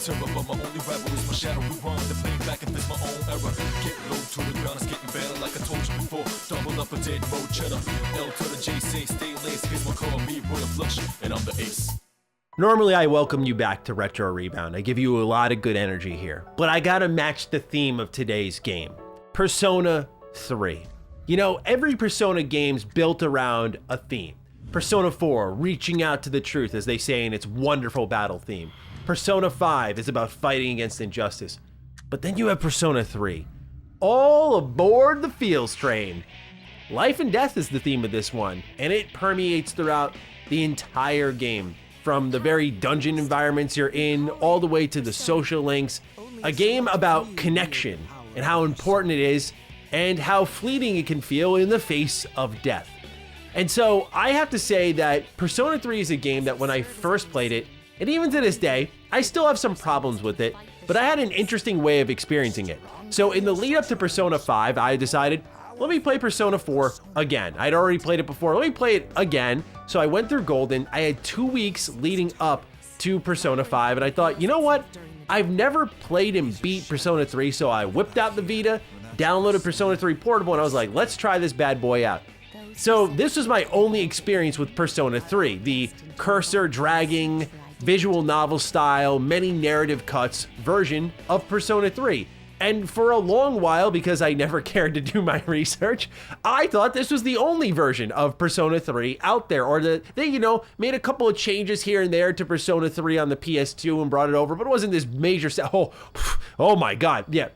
terror, but my only rival is my shadow. Rewind the play back and fix my own error. Get low to the ground, it's getting better like I told you before. Double up a dead road cheddar. L to the J, say stay laced. Here's my call, me Royal Flush, and I'm the ace. Normally, I welcome you back to Retro Rebound. I give you a lot of good energy here, but I gotta match the theme of today's game, Persona 3. You know, every Persona game's built around a theme. Persona 4, reaching out to the truth, as they say in its wonderful battle theme. Persona 5 is about fighting against injustice. But then you have Persona 3. All aboard the feels train. Life and death is the theme of this one, and it permeates throughout the entire game. From the very dungeon environments you're in, all the way to the social links. A game about connection and how important it is, and how fleeting it can feel in the face of death. And so I have to say that Persona 3 is a game that when I first played it, and even to this day, I still have some problems with it, but I had an interesting way of experiencing it. So in the lead up to Persona 5, I decided, let me play Persona 4 again. I'd already played it before, let me play it again. So I went through Golden. I had 2 weeks leading up to Persona 5, and I thought, you know what? I've never played and beat Persona 3, so I whipped out the Vita, downloaded Persona 3 Portable, and I was like, let's try this bad boy out. So this was my only experience with Persona 3, the cursor dragging, visual novel style, many narrative cuts version of Persona 3. And for a long while, because I never cared to do my research, I thought this was the only version of Persona 3 out there, or that they, made a couple of changes here and there to Persona 3 on the PS2 and brought it over, but it wasn't this major oh my God, yeah,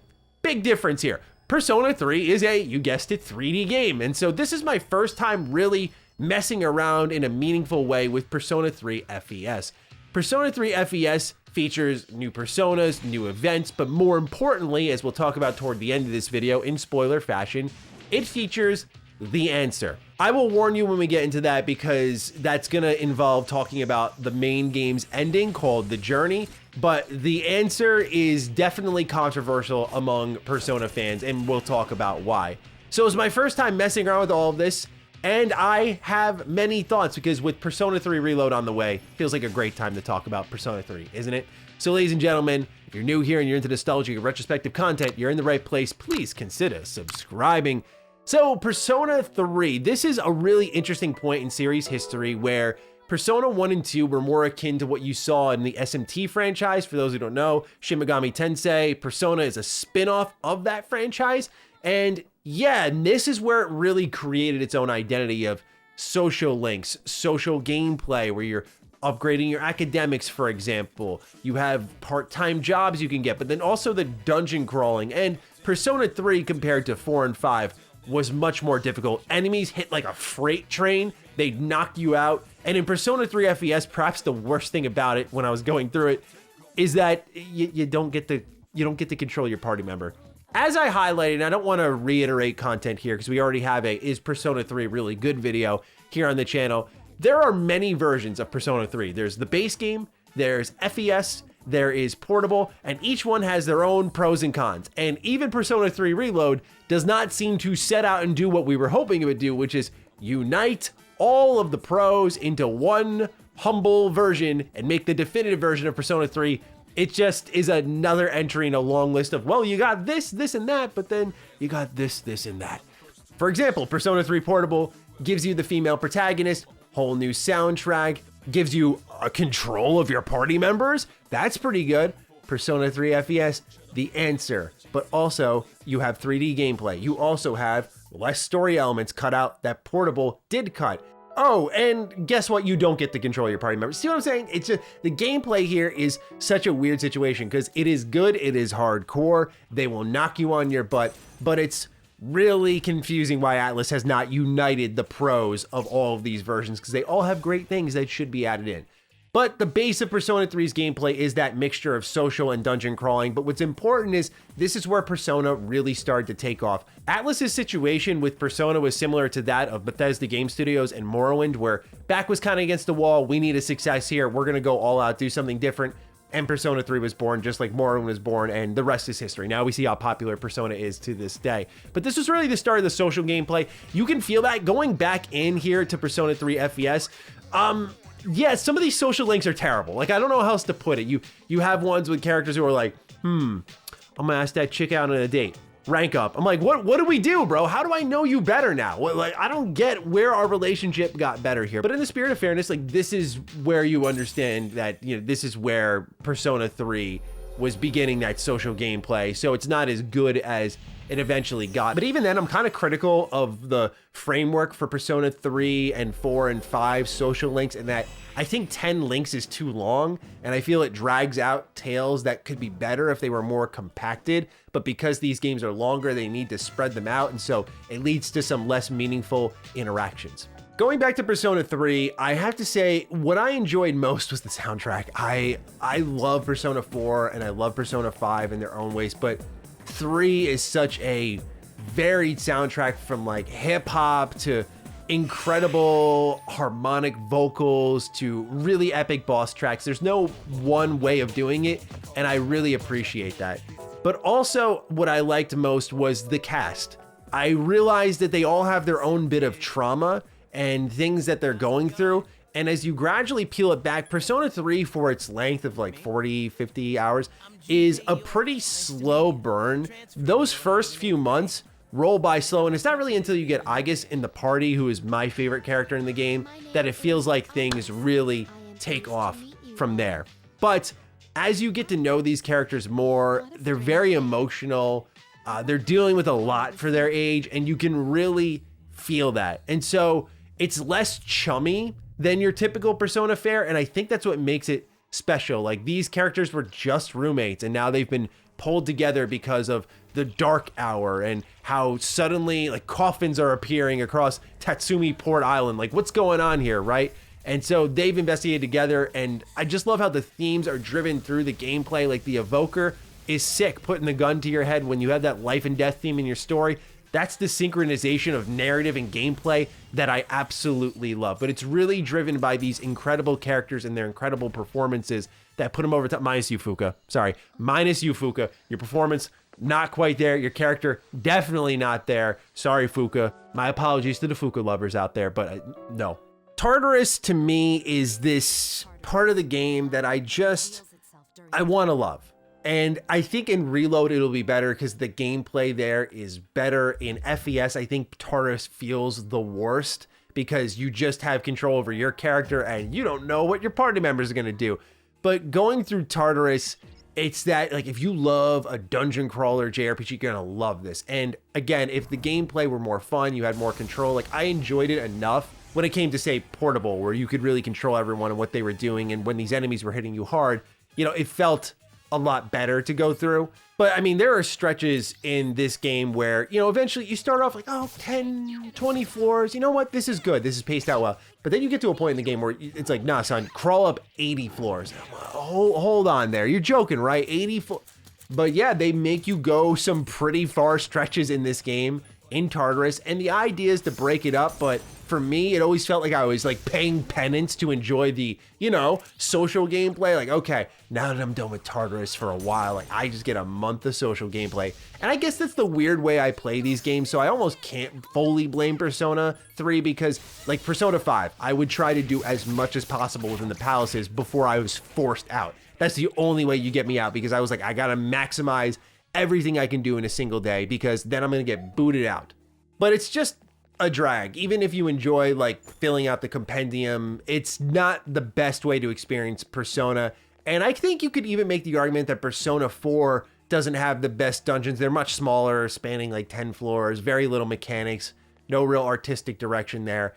big difference here. Persona 3 is you guessed it, 3D game, and so this is my first time really messing around in a meaningful way with Persona 3 FES. Persona 3 FES features new personas, new events, but more importantly, as we'll talk about toward the end of this video in spoiler fashion, it features the answer. I will warn you when we get into that because that's gonna involve talking about the main game's ending called The Journey, but the answer is definitely controversial among Persona fans, and we'll talk about why. So it's my first time messing around with all of this, and I have many thoughts because with Persona 3 Reload on the way, feels like a great time to talk about Persona 3, isn't it? So ladies and gentlemen, if you're new here and you're into nostalgic and retrospective content, you're in the right place. Please consider subscribing. So Persona 3, this is a really interesting point in series history where Persona 1 and 2 were more akin to what you saw in the SMT franchise. For those who don't know, Shin Megami Tensei, Persona is a spin-off of that franchise. And yeah, and this is where it really created its own identity of social links, social gameplay, where you're upgrading your academics, for example. You have part-time jobs you can get, but then also the dungeon crawling. And Persona 3 compared to 4 and 5 was much more difficult. Enemies hit like a freight train. They'd knock you out. And in Persona 3 FES, perhaps the worst thing about it when I was going through it is that you don't get to control your party member. As I highlighted, and I don't want to reiterate content here because we already have a Is Persona 3 Really Good video here on the channel. There are many versions of Persona 3. There's the base game, there's FES, there is Portable, and each one has their own pros and cons. And even Persona 3 Reload does not seem to set out and do what we were hoping it would do, which is unite all of the pros into one humble version and make the definitive version of Persona 3. It just is another entry in a long list of, well, you got this, this, and that, but then you got this, this, and that. For example, Persona 3 Portable gives you the female protagonist, whole new soundtrack, gives you a control of your party members. That's pretty good. Persona 3 FES, the answer. But also, you have 3D gameplay. You also have less story elements cut out that Portable did cut. Oh, and guess what? You don't get to control your party members. See what I'm saying? It's just, the gameplay here is such a weird situation because it is good, it is hardcore, they will knock you on your butt, but it's really confusing why Atlus has not united the pros of all of these versions because they all have great things that should be added in. But the base of Persona 3's gameplay is that mixture of social and dungeon crawling, but what's important is this is where Persona really started to take off. Atlus's situation with Persona was similar to that of Bethesda Game Studios and Morrowind, where back was kind of against the wall, we need a success here, we're gonna go all out, do something different, and Persona 3 was born just like Morrowind was born, and the rest is history. Now we see how popular Persona is to this day. But this was really the start of the social gameplay. You can feel that going back in here to Persona 3 FES. yeah, some of these social links are terrible. Like, I don't know how else to put it. You have ones with characters who are like, I'm gonna ask that chick out on a date. Rank up. I'm like, what do we do, bro? How do I know you better now? Like, I don't get where our relationship got better here. But in the spirit of fairness, like, this is where you understand that, you know, this is where Persona 3 was beginning that social gameplay. So it's not as good as it eventually got. But even then, I'm kind of critical of the framework for Persona 3 and 4 and 5 social links, in that I think 10 links is too long, and I feel it drags out tales that could be better if they were more compacted. But because these games are longer, they need to spread them out, and so it leads to some less meaningful interactions. Going back to Persona 3, I have to say what I enjoyed most was the soundtrack. I love Persona 4 and I love Persona 5 in their own ways, but 3 is such a varied soundtrack, from like hip hop to incredible harmonic vocals to really epic boss tracks. There's no one way of doing it, and I really appreciate that. But also what I liked most was the cast. I realized that they all have their own bit of trauma and things that they're going through. And as you gradually peel it back, Persona 3, for its length of like 40, 50 hours, is a pretty slow burn. Those first few months roll by slow, and it's not really until you get Aegis in the party, who is my favorite character in the game, that it feels like things really take off from there. But as you get to know these characters more, they're very emotional. They're dealing with a lot for their age, and you can really feel that. And so it's less chummy than your typical Persona fare, and I think that's what makes it special. Like, these characters were just roommates, and now they've been pulled together because of the dark hour and how suddenly like coffins are appearing across Tatsumi Port Island. Like, what's going on here, right? And so they've investigated together, and I just love how the themes are driven through the gameplay. Like, the evoker is sick, putting the gun to your head when you have that life and death theme in your story. That's the synchronization of narrative and gameplay that I absolutely love. But it's really driven by these incredible characters and their incredible performances that put them over top. Minus you, Fuka. Sorry. Minus you, Fuka. Your performance, not quite there. Your character, definitely not there. Sorry, Fuka. My apologies to the Fuka lovers out there, but no. Tartarus, to me, is this part of the game that I want to love. And I think in Reload it'll be better because the gameplay there is better. In FES, I think Tartarus feels the worst because you just have control over your character and you don't know what your party members are going to do. But going through Tartarus, it's that, like, if you love a dungeon crawler JRPG, you're going to love this. And again, if the gameplay were more fun, you had more control, like, I enjoyed it enough when it came to, say, Portable, where you could really control everyone and what they were doing. And when these enemies were hitting you hard, you know, it felt a lot better to go through. But I mean, there are stretches in this game where, you know, eventually you start off like, oh, 10, 20 floors. You know what? This is good. This is paced out well. But then you get to a point in the game where it's like, nah, son, crawl up 80 floors. Hold on there. You're joking, right? 80 floors. But yeah, they make you go some pretty far stretches in this game in Tartarus. And the idea is to break it up. But for me, it always felt like I was like paying penance to enjoy the, you know, social gameplay. Like, okay, now that I'm done with Tartarus for a while, like, I just get a month of social gameplay. And I guess that's the weird way I play these games. So I almost can't fully blame Persona 3 because, like, Persona 5, I would try to do as much as possible within the palaces before I was forced out. That's the only way you get me out, because I was like, I gotta maximize everything I can do in a single day because then I'm gonna get booted out. But it's just a drag. Even if you enjoy like filling out the compendium, it's not the best way to experience Persona. And I think you could even make the argument that Persona 4 doesn't have the best dungeons. They're much smaller, spanning like 10 floors, very little mechanics, no real artistic direction there.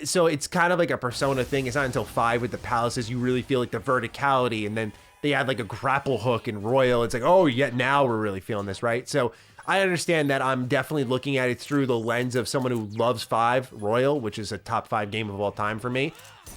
So it's kind of like a Persona thing. It's not until 5 with the palaces you really feel like the verticality, and then they add like a grapple hook in Royal. It's like, oh, yeah, now we're really feeling this, right? So I understand that I'm definitely looking at it through the lens of someone who loves 5 Royal, which is a top 5 game of all time for me.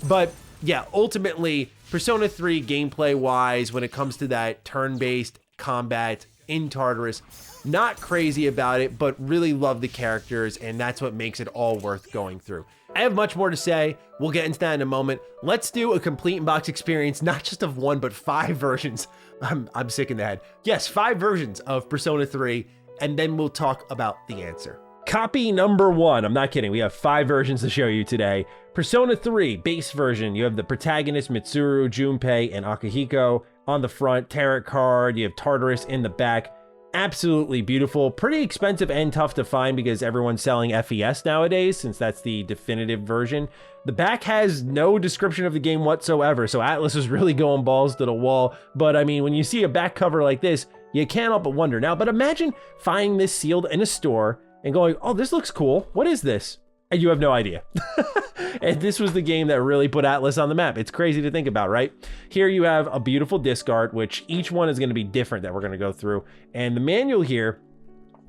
But yeah, ultimately, Persona 3 gameplay-wise, when it comes to that turn-based combat in Tartarus, not crazy about it, but really love the characters, and that's what makes it all worth going through. I have much more to say. We'll get into that in a moment. Let's do a complete in-box experience, not just of 1, but 5 versions. I'm sick in the head. Yes, 5 versions of Persona 3, and then we'll talk about the answer. Copy number 1. I'm not kidding. We have 5 versions to show you today. Persona 3 base version, you have the protagonist Mitsuru, Junpei, and Akihiko on the front, tarot card, you have Tartarus in the back. Absolutely beautiful, pretty expensive and tough to find because everyone's selling FES nowadays, since that's the definitive version. The back has no description of the game whatsoever, so Atlas is really going balls to the wall. But I mean, when you see a back cover like this, you can't help but wonder. Now, but imagine finding this sealed in a store and going, oh, this looks cool. What is this? And you have no idea. And this was the game that really put Atlas on the map. It's crazy to think about, right? Here you have a beautiful disc art, which each one is going to be different that we're going to go through. And the manual here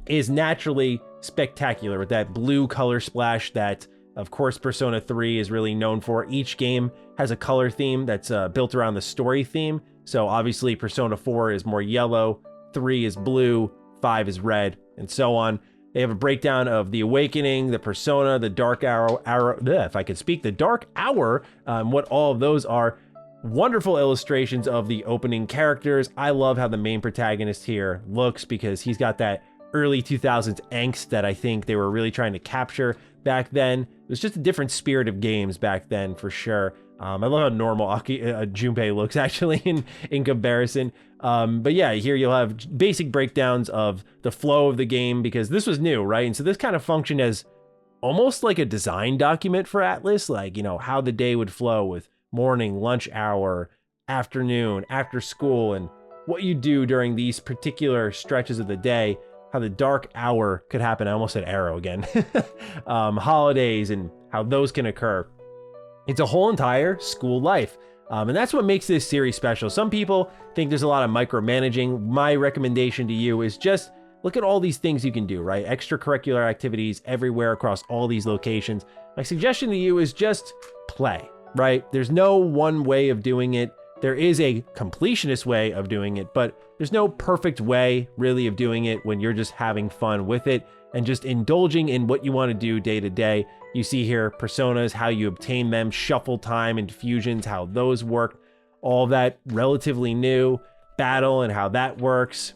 is naturally spectacular with that blue color splash that, of course, Persona 3 is really known for. Each game has a color theme that's built around the story theme. So obviously Persona 4 is more yellow, 3 is blue, 5 is red, and so on. They have a breakdown of the Awakening, the Persona, the Dark Hour, if I could speak, the Dark Hour, what all of those are. Wonderful illustrations of the opening characters. I love how the main protagonist here looks because he's got that early 2000s angst that I think they were really trying to capture back then. It was just a different spirit of games back then for sure. I love how normal Junpei looks actually in comparison. But yeah, here you'll have basic breakdowns of the flow of the game because this was new, right? And so this kind of functioned as almost like a design document for Atlas, like, you know, how the day would flow with morning, lunch hour, afternoon, after school, and what you do during these particular stretches of the day, how the dark hour could happen. I almost said arrow again. Holidays and how those can occur. It's a whole entire school life. And that's what makes this series special. Some people think there's a lot of micromanaging. My recommendation to you is just look at all these things you can do, right? Extracurricular activities everywhere across all these locations. My suggestion to you is just play, right? There's no one way of doing it. There is a completionist way of doing it, but there's no perfect way really of doing it when you're just having fun with it and just indulging in what you want to do day to day. You see here personas, how you obtain them, shuffle time and fusions, how those work, all that relatively new, battle and how that works.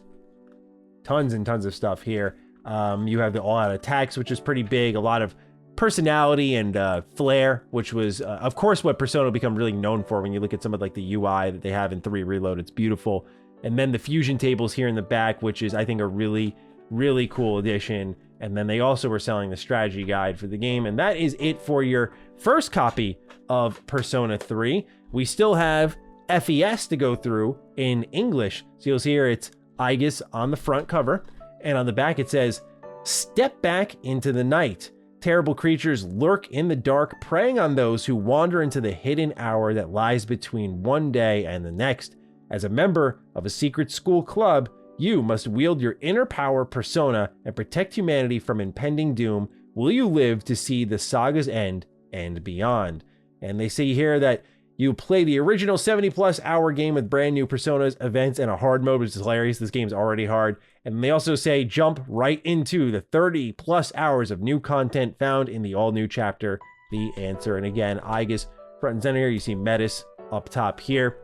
Tons and tons of stuff here. You have the all-out attacks, which is pretty big, a lot of personality and flair, which was of course what Persona will become really known for when you look at some of like the UI that they have in 3 Reload. It's beautiful. And then the fusion tables here in the back, which is I think a really, really cool addition. And then they also were selling the strategy guide for the game. And that is it for your first copy of Persona 3. We still have FES to go through in English. So you'll see here it's Aegis on the front cover. And on the back it says, "Step back into the night. Terrible creatures lurk in the dark, preying on those who wander into the hidden hour that lies between one day and the next. As a member of a secret school club, you must wield your inner power persona and protect humanity from impending doom. Will you live to see the saga's end and beyond?" And they say here that you play the original 70+ hour game with brand new personas, events, and a hard mode, which is hilarious. This game's already hard. And they also say jump right into the 30+ hours of new content found in the all new chapter, The Answer. And again, Aegis front and center here. You see Metis up top here.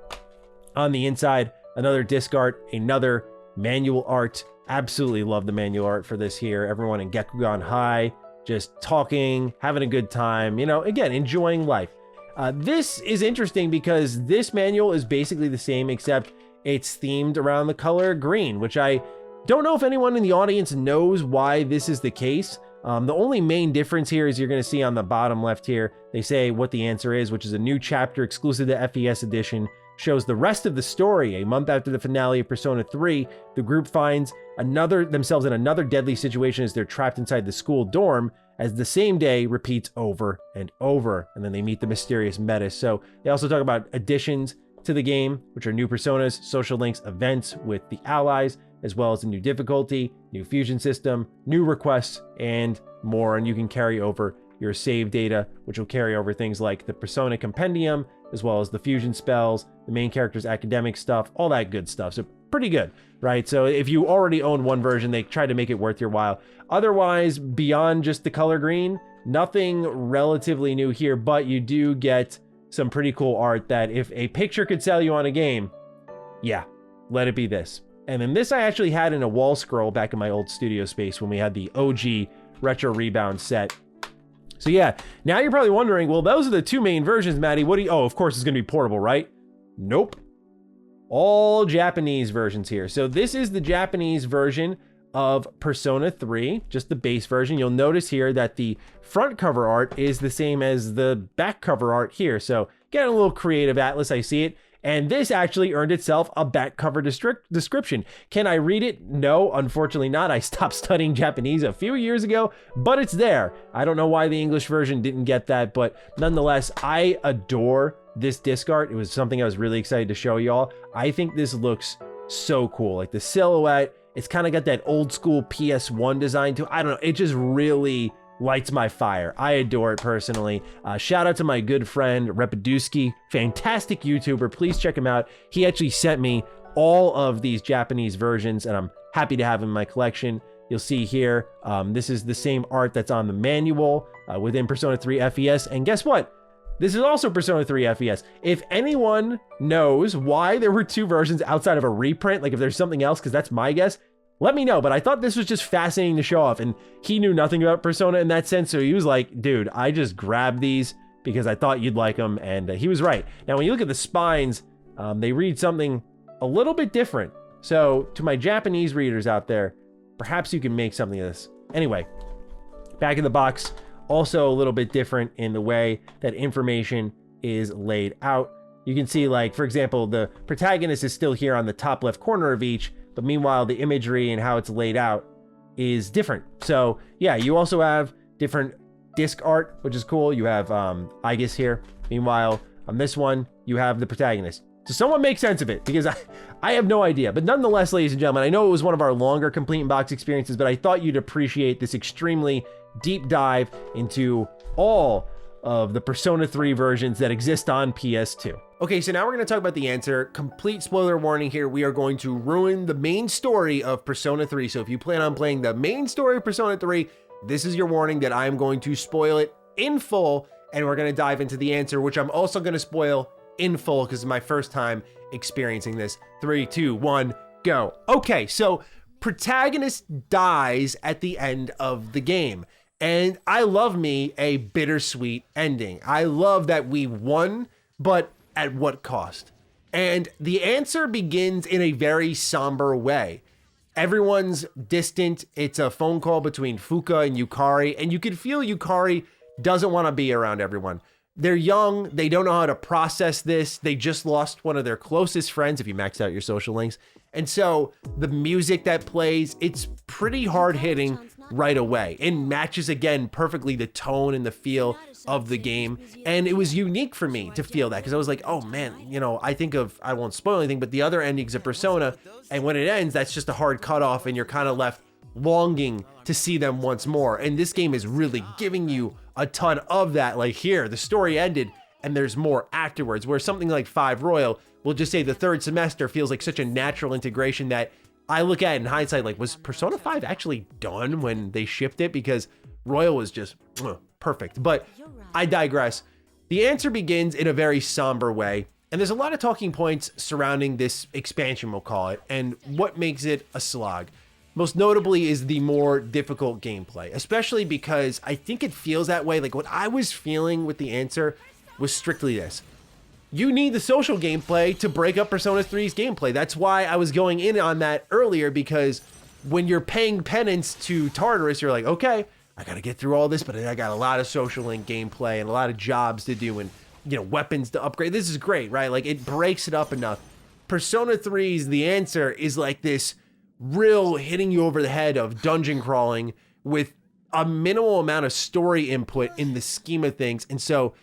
On the inside, another disc art, another manual art. Absolutely love the manual art for this here. Everyone in Gekugan High, just talking, having a good time, you know, again, enjoying life. This is interesting because this manual is basically the same, except it's themed around the color green, which I don't know if anyone in the audience knows why this is the case. The only main difference here is you're going to see on the bottom left here, they say what the answer is, which is a new chapter exclusive to FES edition. Shows the rest of the story. A month after the finale of Persona 3, the group finds themselves in another deadly situation as they're trapped inside the school dorm, as the same day repeats over and over. And then they meet the mysterious Metis. So they also talk about additions to the game, which are new personas, social links, events with the allies, as well as a new difficulty, new fusion system, new requests, and more. And you can carry over your save data, which will carry over things like the Persona Compendium, as well as the fusion spells, the main character's academic stuff, all that good stuff. So pretty good, right? So if you already own one version, they try to make it worth your while. Otherwise, beyond just the color green, nothing relatively new here, but you do get some pretty cool art that if a picture could sell you on a game, yeah, let it be this. And then this I actually had in a wall scroll back in my old studio space when we had the OG Retro Rebound set. So yeah, now you're probably wondering, well, those are the two main versions, Maddie. What do you, oh, of course it's gonna be portable, right? Nope. All Japanese versions here. So this is the Japanese version of Persona 3, just the base version. You'll notice here that the front cover art is the same as the back cover art here. So getting a little creative, Atlas, I see it. And this actually earned itself a back cover description. Can I read it? No, unfortunately not. I stopped studying Japanese a few years ago, but it's there. I don't know why the English version didn't get that, but nonetheless, I adore this disc art. It was something I was really excited to show y'all. I think this looks so cool. Like the silhouette, it's kind of got that old school PS1 design to it. I don't know, it just really lights my fire. I adore it personally. Shout out to my good friend Repadusky, fantastic YouTuber. Please check him out. He actually sent me all of these Japanese versions and I'm happy to have them in my collection. You'll see here, this is the same art that's on the manual within Persona 3 FES. And guess what? This is also Persona 3 FES. If anyone knows why there were two versions outside of a reprint, like if there's something else, because that's my guess, let me know. But I thought this was just fascinating to show off. And he knew nothing about Persona in that sense. So he was like, dude, I just grabbed these because I thought you'd like them. And he was right. Now, when you look at the spines, they read something a little bit different. So to my Japanese readers out there, perhaps you can make something of this. Anyway, back in the box, also a little bit different in the way that information is laid out. You can see, like, for example, the protagonist is still here on the top left corner of each, but meanwhile, the imagery and how it's laid out is different. So yeah, you also have different disc art, which is cool. You have Aegis here. Meanwhile, on this one, you have the protagonist. So someone make sense of it, because I have no idea. But nonetheless, ladies and gentlemen, I know it was one of our longer complete in box experiences, but I thought you'd appreciate this extremely deep dive into all of the Persona 3 versions that exist on PS2. Okay, so now we're going to talk about the answer. Complete spoiler warning here. We are going to ruin the main story of Persona 3. So if you plan on playing the main story of Persona 3, this is your warning that I'm going to spoil it in full, and we're going to dive into the answer, which I'm also going to spoil in full because it's my first time experiencing this. 3, 2, 1, go. Okay, so protagonist dies at the end of the game. And I love me a bittersweet ending. I love that we won, but at what cost? And the answer begins in a very somber way. Everyone's distant. It's a phone call between Fuka and Yukari, and you can feel Yukari doesn't want to be around everyone. They're young. They don't know how to process this. They just lost one of their closest friends, if you max out your social links. And so the music that plays, it's pretty hard hitting right away. It matches again perfectly the tone and the feel of the game. And it was unique for me to feel that because I was like, oh man, you know, I think of, I won't spoil anything, but the other endings of Persona, and when it ends, that's just a hard cutoff and you're kind of left longing to see them once more. And this game is really giving you a ton of that. Like here, the story ended and there's more afterwards, where something like 5 Royal, we'll just say the third semester feels like such a natural integration that I look at it in hindsight, like, was Persona 5 actually done when they shipped it? Because Royal was just perfect. But I digress. The answer begins in a very somber way, and there's a lot of talking points surrounding this expansion, we'll call it, and what makes it a slog. Most notably is the more difficult gameplay, especially because I think it feels that way. Like what I was feeling with the answer was strictly this. You need the social gameplay to break up Persona 3's gameplay. That's why I was going in on that earlier, because when you're paying penance to Tartarus, you're like, okay, I gotta get through all this, but I got a lot of social link gameplay and a lot of jobs to do and, you know, weapons to upgrade. This is great, right? Like it breaks it up enough. Persona 3's The Answer is like this real hitting you over the head of dungeon crawling with a minimal amount of story input in the scheme of things. And so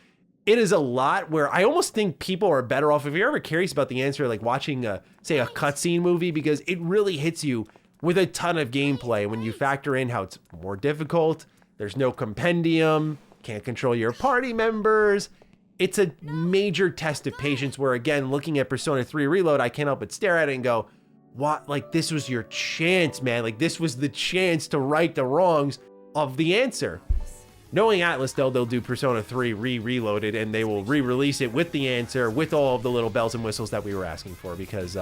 it is a lot where I almost think people are better off, if you're ever curious about The Answer, like watching say a cutscene movie, because it really hits you with a ton of gameplay when you factor in how it's more difficult. There's no compendium, can't control your party members. It's a major test of patience where, again, looking at Persona 3 Reload, I can't help but stare at it and go, what? Like, this was your chance, man. Like, this was the chance to right the wrongs of The Answer. Knowing Atlas, they'll do Persona 3 Reloaded, and they will re-release it with The Answer, with all of the little bells and whistles that we were asking for, because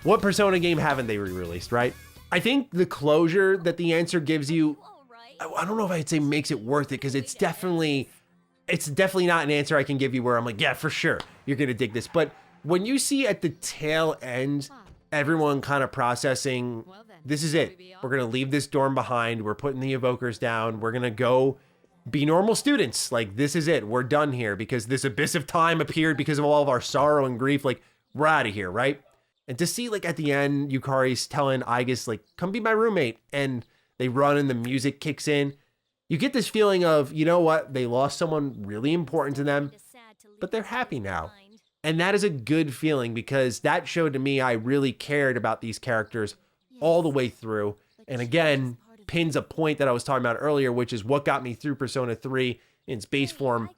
what Persona game haven't they re-released, right? I think the closure that The Answer gives you I don't know if I'd say makes it worth it, because it's definitely not an answer I can give you where I'm like, yeah, for sure, you're gonna dig this. But when you see at the tail end, everyone kind of processing, this is it. We're gonna leave this dorm behind. We're putting the evokers down. We're gonna go be normal students. Like, this is it. We're done here because this abyss of time appeared because of all of our sorrow and grief. Like, we're out of here, right? And to see, like, at the end, Yukari's telling Aegis, like, come be my roommate. And they run and the music kicks in. You get this feeling of, you know what? They lost someone really important to them, but they're happy now. And that is a good feeling, because that showed to me I really cared about these characters all the way through. And again, pins a point that I was talking about earlier, which is what got me through Persona 3 in its base form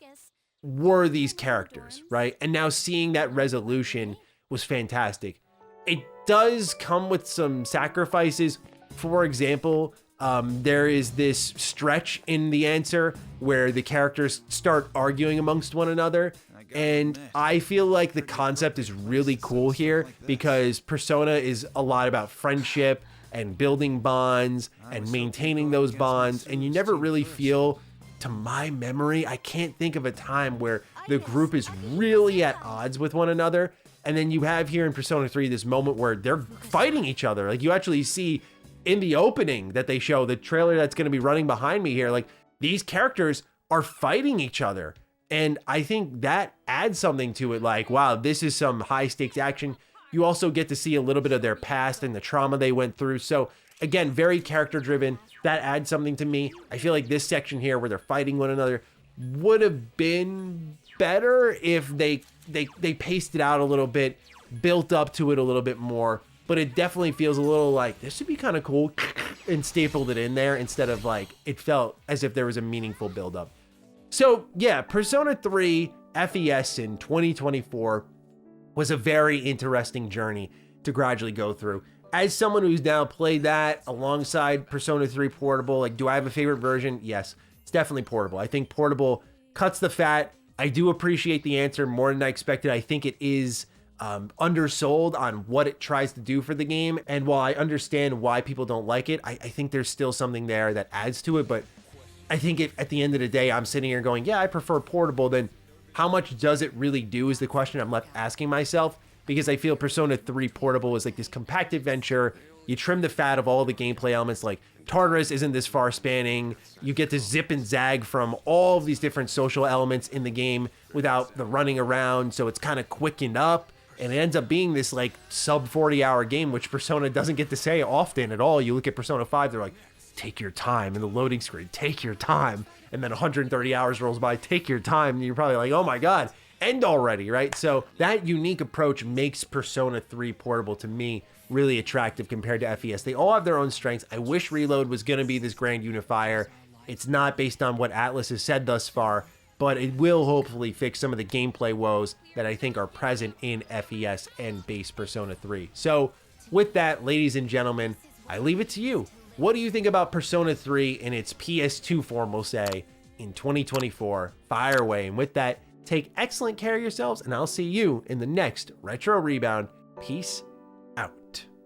were these characters, right? And now seeing that resolution was fantastic. It does come with some sacrifices. For example, there is this stretch in the answer where the characters start arguing amongst one another. And I feel like the concept is really cool here, because Persona is a lot about friendship and building bonds and maintaining those bonds. And you never really feel, to my memory, I can't think of a time where the group is really at odds with one another. And then you have here in Persona 3 this moment where they're fighting each other. Like, you actually see in the opening that they show, the trailer that's going to be running behind me here, like, these characters are fighting each other. And I think that adds something to it. Like, wow, this is some high stakes action. You also get to see a little bit of their past and the trauma they went through. So again, very character driven. That adds something to me. I feel like this section here where they're fighting one another would have been better if they paced it out a little bit, built up to it a little bit more. But it definitely feels a little like, this would be kind of cool, and stapled it in there instead of, like, it felt as if there was a meaningful buildup. So yeah, Persona 3 FES in 2024 was a very interesting journey to gradually go through. As someone who's now played that alongside Persona 3 Portable, like, do I have a favorite version? Yes, it's definitely Portable. I think Portable cuts the fat. I do appreciate the answer more than I expected. I think it is undersold on what it tries to do for the game. And while I understand why people don't like it, I think there's still something there that adds to it. But I think at the end of the day, I'm sitting here going, yeah, I prefer Portable. Then how much does it really do is the question I'm left asking myself, because I feel Persona 3 Portable is like this compact adventure. You trim the fat of all the gameplay elements, like Tartarus isn't this far spanning. You get to zip and zag from all of these different social elements in the game without the running around. So it's kind of quickened up, and it ends up being this like sub 40-hour game, which Persona doesn't get to say often at all. You look at Persona 5, they're like, take your time in the loading screen, take your time. And then 130 hours rolls by, take your time. And you're probably like, oh my God, end already, right? So that unique approach makes Persona 3 Portable to me really attractive compared to FES. They all have their own strengths. I wish Reload was going to be this grand unifier. It's not, based on what Atlas has said thus far, but it will hopefully fix some of the gameplay woes that I think are present in FES and base Persona 3. So with that, ladies and gentlemen, I leave it to you. What do you think about Persona 3 in its PS2 form, we'll say, in 2024? Fire away. And with that, take excellent care of yourselves, and I'll see you in the next Retro Rebound. Peace